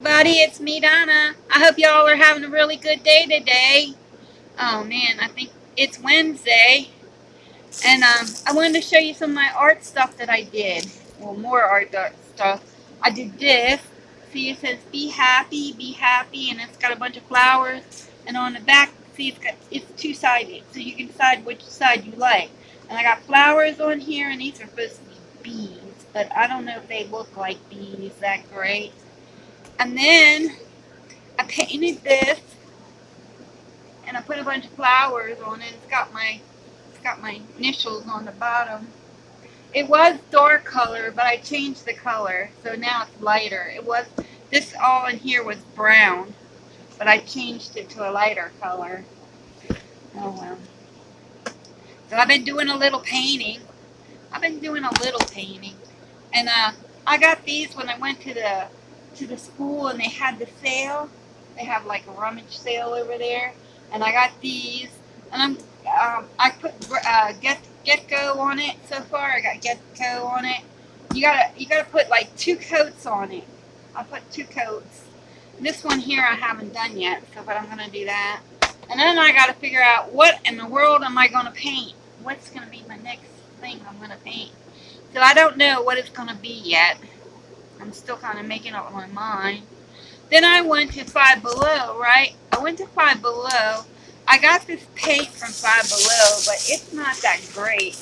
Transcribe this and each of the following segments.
Buddy, it's me, Donna. I hope y'all are having a really good day today. Oh man, I think it's Wednesday, and I wanted to show you some of my art stuff that I did. Well, more stuff. I did this. See, it says be happy," and it's got a bunch of flowers. And on the back, see, it's two-sided, so you can decide which side you like. And I got flowers on here, and these are supposed to be bees, but I don't know if they look like bees that great. And then I painted this and I put a bunch of flowers on it. It's got my initials on the bottom. It was dark color, but I changed the color, so now it's lighter. It was this all in here was brown, but I changed it to a lighter color. Oh well. So I've been doing a little painting. And I got these when I went to the school and they had the sale. They have like a rummage sale over there, and I got these. And I put Get Go on it so far. I got Get Go on it. You gotta put like 2 coats on it. I put 2 coats. This one here I haven't done yet, but I'm gonna do that. And then I gotta figure out what in the world am I gonna paint. What's gonna be my next thing I'm gonna paint? So I don't know what it's gonna be yet. I'm still kind of making up my mind. Then I went to Five Below, right? I went to Five Below. I got this paint from Five Below, but it's not that great.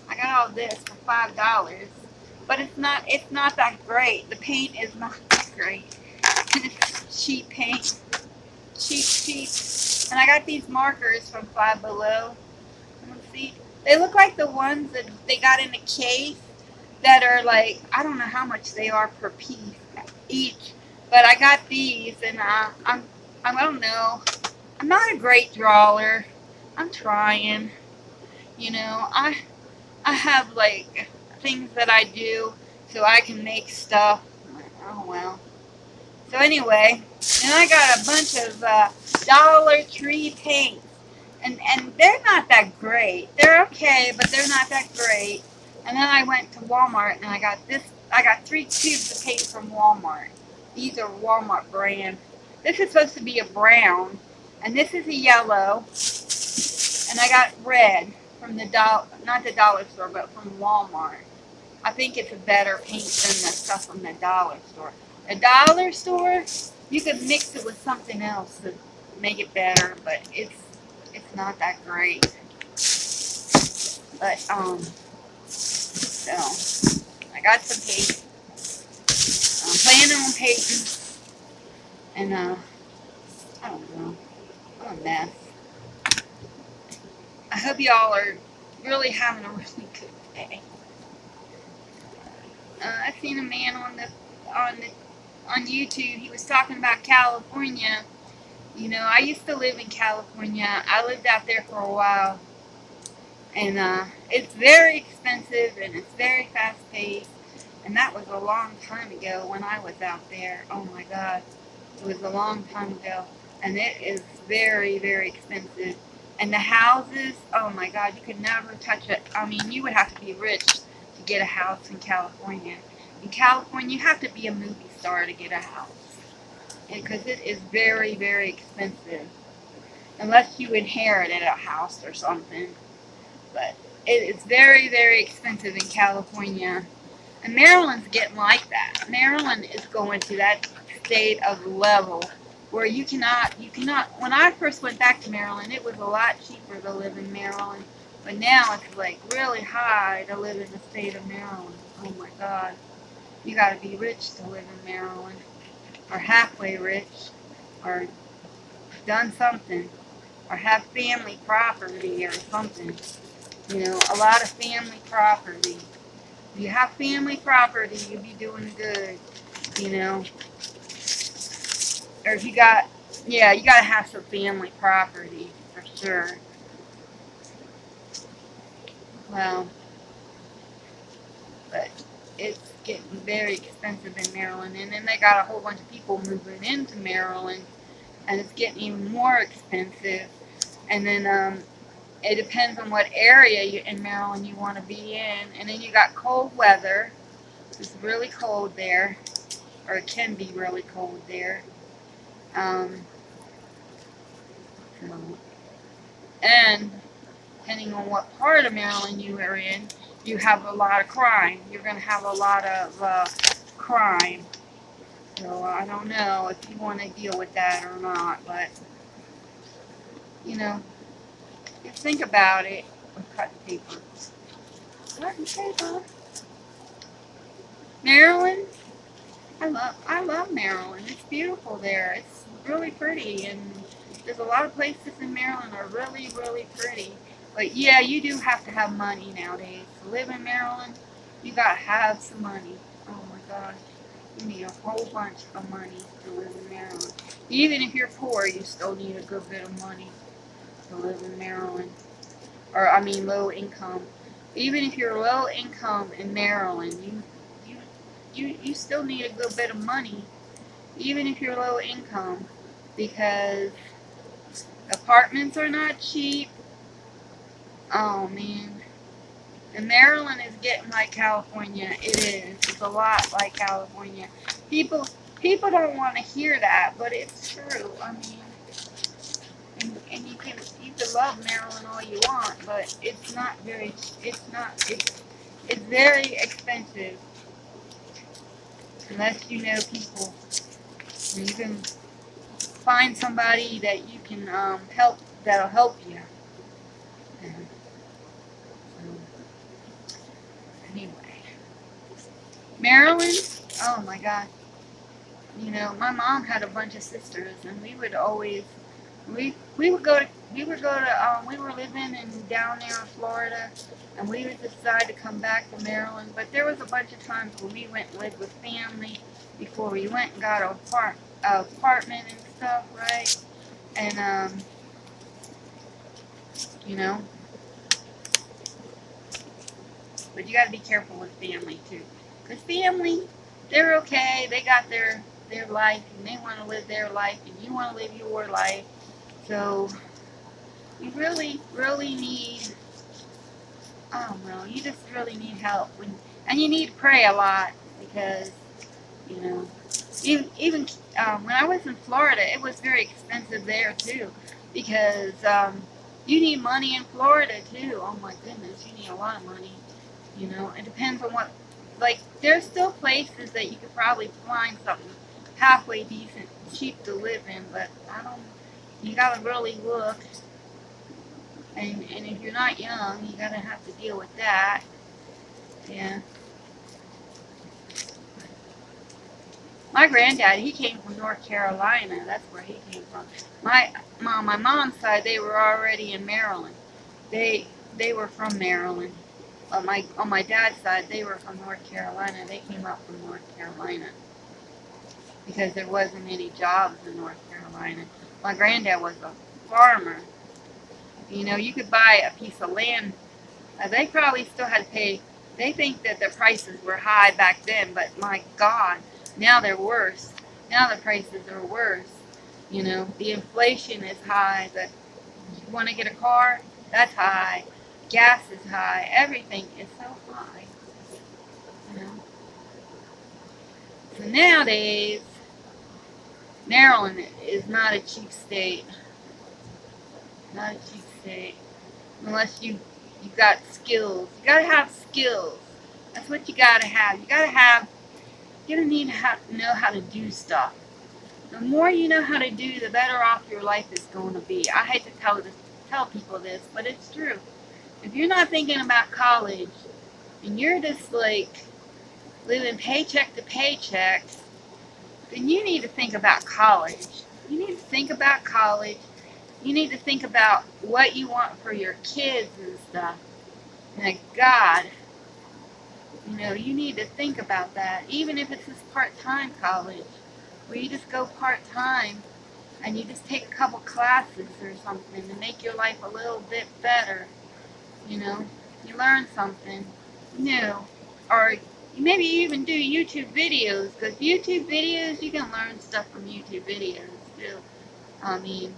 I got all this for $5, but it's not that great. The paint is not that great. It's cheap paint, cheap. And I got these markers from Five Below. Let's see. They look like the ones that they got in a case that are like, I don't know how much they are per piece each, but I got these, and I don't know. I'm not a great drawer. I'm trying. I have like things that I do so I can make stuff. Oh well. So anyway, and I got a bunch of Dollar Tree paints, and they're not that great. They're okay, but they're not that great. And then I went to Walmart and I got this. I got 3 tubes of paint from Walmart. These are Walmart brand. This is supposed to be a brown, and this is a yellow. And I got red from not the dollar store, but from Walmart. I think it's a better paint than the stuff from the dollar store. The dollar store, you could mix it with something else to make it better, but it's not that great. But so I got some paint. I'm planning on painting, and I don't know. I'm a mess. I hope y'all are really having a really good day. I seen a man on YouTube. He was talking about California. I used to live in California. I lived out there for a while, and it's very expensive and it's very fast paced. And that was a long time ago when I was out there. Oh my God, it was a long time ago, and it is very, very expensive. And the houses, oh my God, you could never touch it. I mean, you would have to be rich to get a house in California. In California, you have to be a movie star to get a house, because it is very, very expensive. Unless you inherited a house or something. But it is very, very expensive in California. And Maryland's getting like that. Maryland is going to that state of level where you cannot, when I first went back to Maryland, it was a lot cheaper to live in Maryland. But now it's like really high to live in the state of Maryland. Oh my God. You gotta be rich to live in Maryland. Or halfway rich. Or done something. Or have family property or something. A lot of family property. If you have family property, you'll be doing good, you know. Or if you got, yeah, you gotta have some family property for sure. Well, but it's getting very expensive in Maryland, and then they got a whole bunch of people moving into Maryland, and it's getting even more expensive. And then it depends on what area in Maryland you want to be in. And then you got cold weather. It's really cold there. or it can be really cold there. Um, so, and depending on what part of Maryland you are in, you have a lot of crime. You're going to have a lot of crime. So I don't know if you want to deal with that or not, but you know, just think about it. Cutting paper. Cutting paper. Maryland. I love Maryland. It's beautiful there. It's really pretty, and there's a lot of places in Maryland are really, really pretty. But yeah, you do have to have money nowadays. To live in Maryland, you gotta have some money. Oh my gosh. You need a whole bunch of money to live in Maryland. Even if you're poor, you still need a good bit of money to live in Maryland. Or I mean low income. Even if you're low income in Maryland, you still need a good bit of money, even if you're low income, because apartments are not cheap. Oh man. And Maryland is getting like California. It is. It's a lot like California. People people don't want to hear that, but it's true. I mean, and you can love Maryland all you want, but it's not very. It's very expensive unless you know people. And you can find somebody that you can help that'll help you. And so, anyway, Maryland. Oh my God. You know, my mom had a bunch of sisters, and we would always we would go to we were living down there in Florida, and we would decide to come back to Maryland. But there was a bunch of times when we went and lived with family before we went and got an apartment and stuff, right? And you know, but you got to be careful with family too, because family, they're okay. They got their life, and they want to live their life, and you want to live your life. So you really, really need, I don't know, you just really need help. And you need to pray a lot, because, you know, even when I was in Florida, it was very expensive there too, because you need money in Florida too. Oh my goodness, you need a lot of money. You know, it depends on what, like, there's still places that you could probably find something halfway decent, cheap to live in, but you gotta really look. And if you're not young, you gotta have to deal with that. Yeah. My granddad, he came from North Carolina. That's where he came from. My mom's side, they were already in Maryland. They were from Maryland. On my dad's side, they were from North Carolina. They came up from North Carolina because there wasn't any jobs in North Carolina. My granddad was a farmer. You know, you could buy a piece of land. They probably still had to pay. They think that the prices were high back then, but my God, now they're worse. Now the prices are worse. You know, the inflation is high. You want to get a car? That's high. Gas is high. Everything is so high. You know. So nowadays, Maryland is not a cheap state. Not a cheap state. Unless you got skills. You gotta have skills. That's what you gotta have. You're gonna need to know how to do stuff. The more you know how to do, the better off your life is going to be. I hate to tell people this, but it's true. If you're not thinking about college, and you're just like living paycheck to paycheck, then you need to think about college. You need to think about college. You need to think about what you want for your kids and stuff. And God, you know, you need to think about that. Even if it's this part-time college, where you just go part-time and you just take a couple classes or something to make your life a little bit better. You know, you learn something new. Or maybe you even do YouTube videos, because YouTube videos, you can learn stuff from YouTube videos too. I mean,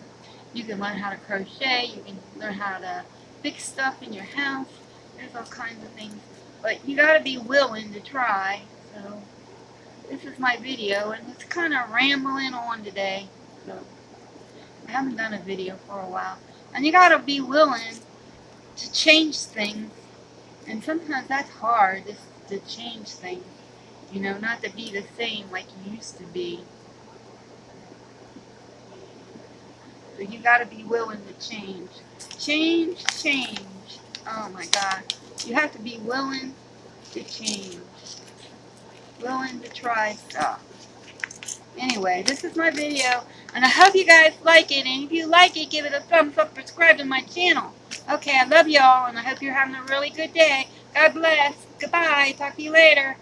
you can learn how to crochet, you can learn how to fix stuff in your house. There's all kinds of things. But you gotta be willing to try. So, this is my video, and it's kind of rambling on today. So I haven't done a video for a while. And you gotta be willing to change things. And sometimes that's hard, just to change things. You know, not to be the same like you used to be. So you gotta be willing to change. Change. Oh my God. You have to be willing to change. Willing to try stuff. Anyway, this is my video, and I hope you guys like it, and if you like it, give it a thumbs up, subscribe to my channel. Okay, I love y'all, and I hope you're having a really good day. God bless. Goodbye. Talk to you later.